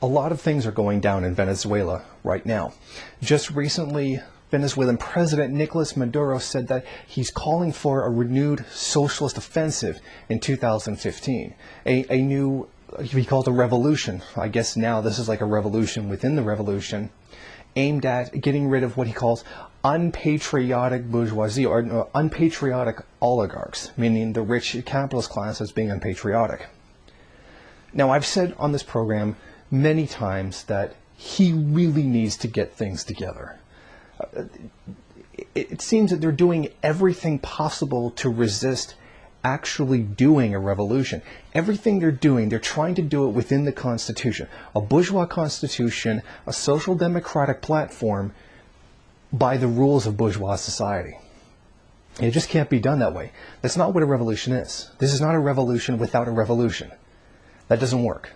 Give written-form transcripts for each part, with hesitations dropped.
A lot of things are going down in Venezuela right now. Just recently, Venezuelan President Nicolas Maduro said that he's calling for a renewed socialist offensive in 2015. A new, he calls it a revolution. I guess now this is like a revolution within the revolution, aimed at getting rid of what he calls unpatriotic bourgeoisie, or unpatriotic oligarchs, meaning the rich capitalist class as being unpatriotic. Now, I've said on this program many times that he really needs to get things together. It seems that they're doing everything possible to resist actually doing a revolution. Everything they're doing, they're trying to do it within the Constitution. A bourgeois constitution, a social democratic platform, by the rules of bourgeois society. And it just can't be done that way. That's not what a revolution is. This is not a revolution without a revolution. That doesn't work.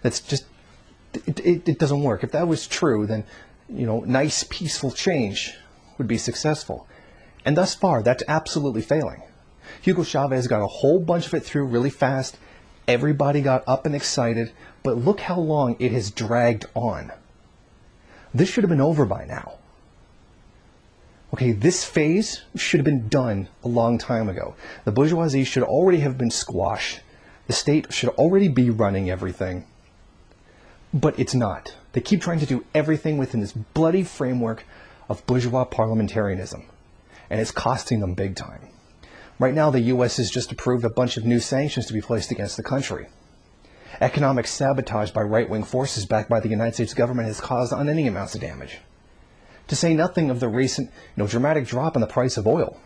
That's just, it doesn't work. If that was true, then, you know, nice, peaceful change would be successful. And thus far, that's absolutely failing. Hugo Chavez got a whole bunch of it through really fast. Everybody got up and excited, but look how long it has dragged on. This should have been over by now. Okay, this phase should have been done a long time ago. The bourgeoisie should already have been squashed. The state should already be running everything. But it's not. They keep trying to do everything within this bloody framework of bourgeois parliamentarism. And it's costing them big time. Right now, the U.S. has just approved a bunch of new sanctions to be placed against the country. Economic sabotage by right-wing forces backed by the United States government has caused unending amounts of damage. To say nothing of the recent, dramatic drop in the price of oil.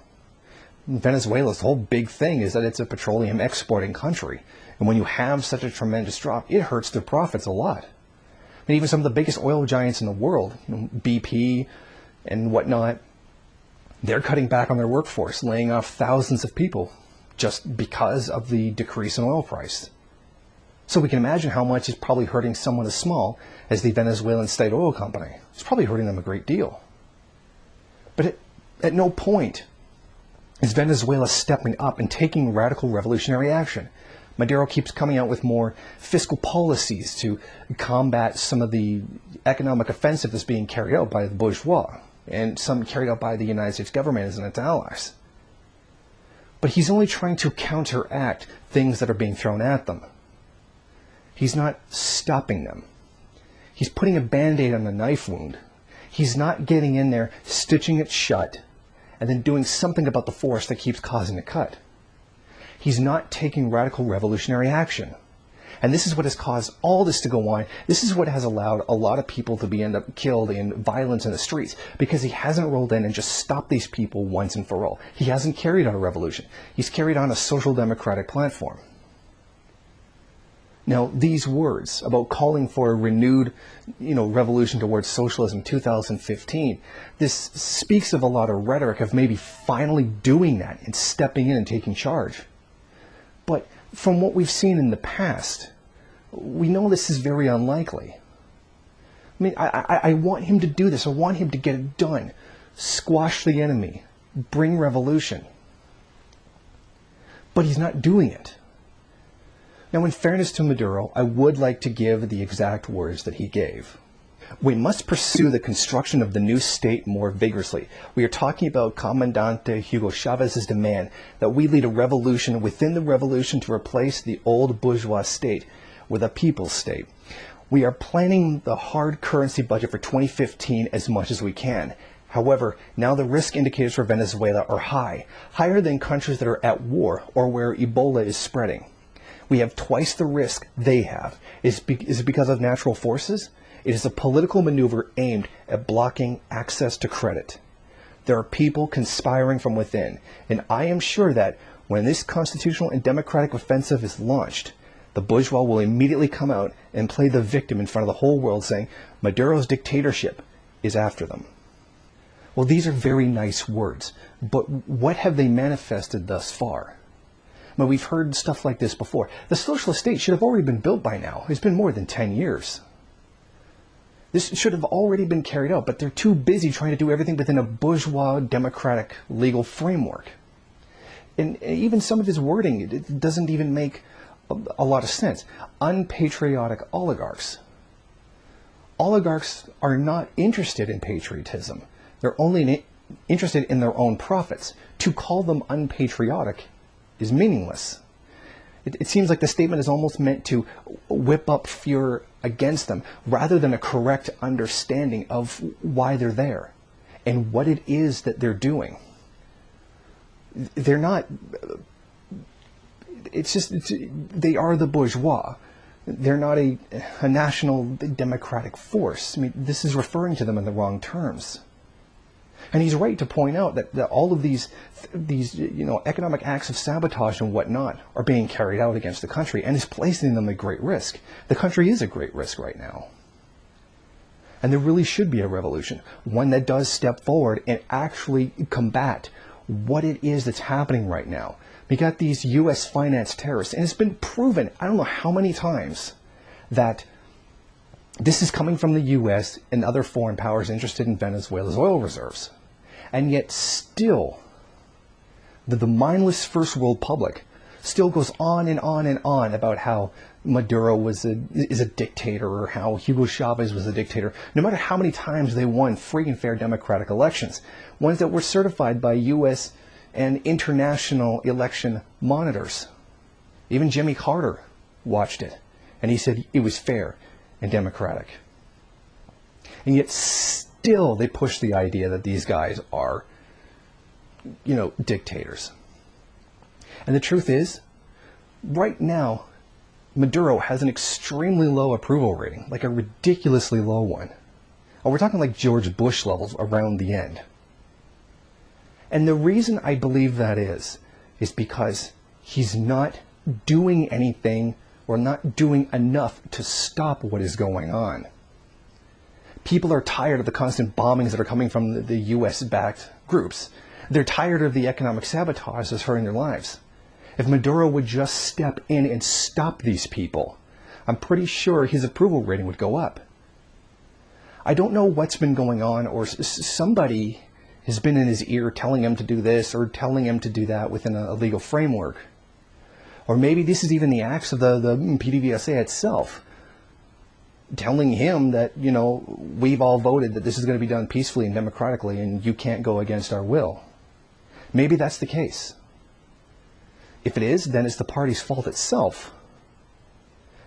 Venezuela's whole big thing is that it's a petroleum exporting country. And when you have such a tremendous drop, it hurts their profits a lot. And even some of the biggest oil giants in the world, BP and whatnot, they're cutting back on their workforce, laying off thousands of people just because of the decrease in oil price. So we can imagine how much is probably hurting someone as small as the Venezuelan state oil company. It's probably hurting them a great deal. But at no point is Venezuela stepping up and taking radical revolutionary action. Maduro keeps coming out with more fiscal policies to combat some of the economic offensive that's being carried out by the bourgeois, and some carried out by the United States government and its allies. But he's only trying to counteract things that are being thrown at them. He's not stopping them. He's putting a band-aid on a knife wound. He's not getting in there, stitching it shut, and then doing something about the force that keeps causing the cut. He's not taking radical revolutionary action. And this is what has caused all this to go on. This is what has allowed a lot of people to end up killed in violence in the streets, because he hasn't rolled in and just stopped these people once and for all. He hasn't carried on a revolution. He's carried on a social democratic platform. Now, these words about calling for a renewed, revolution towards socialism in 2015, this speaks of a lot of rhetoric of maybe finally doing that and stepping in and taking charge. But from what we've seen in the past, we know this is very unlikely. I mean, I want him to do this. I want him to get it done. Squash the enemy. Bring revolution. But he's not doing it. Now, in fairness to Maduro, I would like to give the exact words that he gave. We must pursue the construction of the new state more vigorously. We are talking about Comandante Hugo Chavez's demand that we lead a revolution within the revolution to replace the old bourgeois state with a people's state. We are planning the hard currency budget for 2015 as much as we can. However, now the risk indicators for Venezuela are high, higher than countries that are at war or where Ebola is spreading. We have twice the risk they have. Is it because of natural forces? It is a political maneuver aimed at blocking access to credit. There are people conspiring from within, and I am sure that when this constitutional and democratic offensive is launched, the bourgeois will immediately come out and play the victim in front of the whole world, saying Maduro's dictatorship is after them. Well, these are very nice words, but what have they manifested thus far? Well, we've heard stuff like this before. The socialist state should have already been built by now. It's been more than 10 years. This should have already been carried out, but they're too busy trying to do everything within a bourgeois democratic legal framework. And even some of his wording, it doesn't even make a lot of sense. Unpatriotic oligarchs. Oligarchs are not interested in patriotism. They're only interested in their own profits. To call them unpatriotic is meaningless. It seems like the statement is almost meant to whip up fear against them rather than a correct understanding of why they're there and what it is that they're doing. They're not, they are the bourgeois. They're not a national democratic force. I mean, this is referring to them in the wrong terms. And he's right to point out that all of these economic acts of sabotage and whatnot are being carried out against the country and is placing them at great risk. The country is at great risk right now. And there really should be a revolution, one that does step forward and actually combat what it is that's happening right now. We got these U.S. financed terrorists, and it's been proven, I don't know how many times, that this is coming from the U.S. and other foreign powers interested in Venezuela's oil reserves. And yet still, the mindless first world public still goes on and on and on about how Maduro is a dictator or how Hugo Chavez was a dictator, no matter how many times they won free and fair democratic elections, ones that were certified by U.S. and international election monitors. Even Jimmy Carter watched it, and he said it was fair and democratic. And yet still they push the idea that these guys are, dictators. And the truth is, right now, Maduro has an extremely low approval rating, like a ridiculously low one. Oh, we're talking like George Bush levels around the end. And the reason I believe that is because he's not doing anything or not doing enough to stop what is going on. People are tired of the constant bombings that are coming from the US-backed groups. They're tired of the economic sabotage that's hurting their lives. If Maduro would just step in and stop these people, I'm pretty sure his approval rating would go up. I don't know what's been going on, or somebody has been in his ear telling him to do this or telling him to do that within a legal framework. Or maybe this is even the acts of the PDVSA itself, telling him that, we've all voted that this is going to be done peacefully and democratically and you can't go against our will. Maybe that's the case. If it is, then it's the party's fault itself.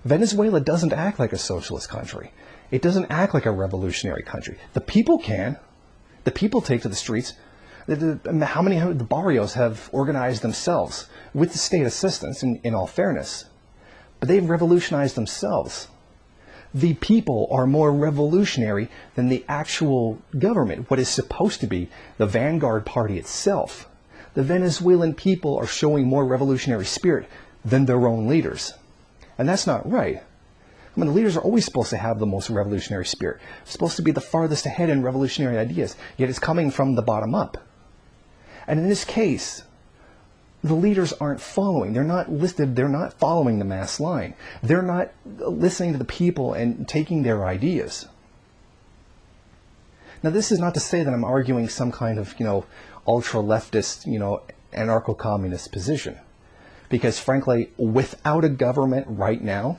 Venezuela doesn't act like a socialist country. It doesn't act like a revolutionary country. The people can. The people take to the streets. How many of the barrios have organized themselves with the state assistance, in all fairness? But they've revolutionized themselves. The people are more revolutionary than the actual government, what is supposed to be the vanguard party itself. The Venezuelan people are showing more revolutionary spirit than their own leaders. And that's not right. I mean, the leaders are always supposed to have the most revolutionary spirit. They're supposed to be the farthest ahead in revolutionary ideas, yet it's coming from the bottom up. And in this case, the leaders aren't following. They're not listed. They're not following the mass line. They're not listening to the people and taking their ideas. Now, this is not to say that I'm arguing some kind of, ultra-leftist, anarcho-communist position. Because frankly, without a government right now,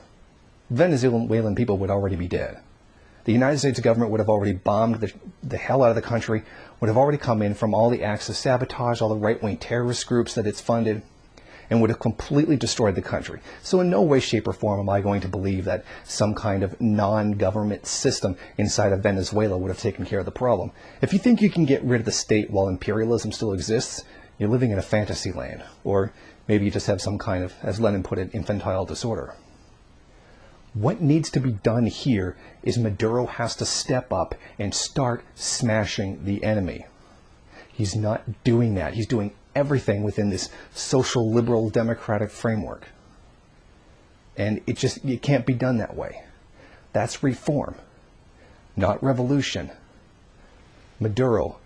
Venezuelan people would already be dead. The United States government would have already bombed the hell out of the country, would have already come in from all the acts of sabotage, all the right-wing terrorist groups that it's funded, and would have completely destroyed the country. So in no way, shape, or form am I going to believe that some kind of non-government system inside of Venezuela would have taken care of the problem. If you think you can get rid of the state while imperialism still exists, you're living in a fantasy land. Or maybe you just have some kind of, as Lenin put it, infantile disorder. What needs to be done here is Maduro has to step up and start smashing the enemy. He's not doing that. He's doing everything within this social liberal democratic framework. And it can't be done that way. That's reform, not revolution. Maduro,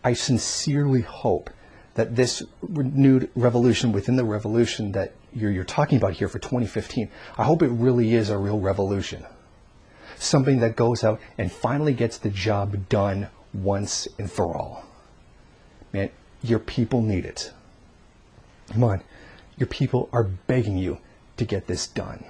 I sincerely hope that this renewed revolution within the revolution that you're talking about here for 2015, I hope it really is a real revolution. Something that goes out and finally gets the job done once and for all. Man, your people need it. Come on, your people are begging you to get this done.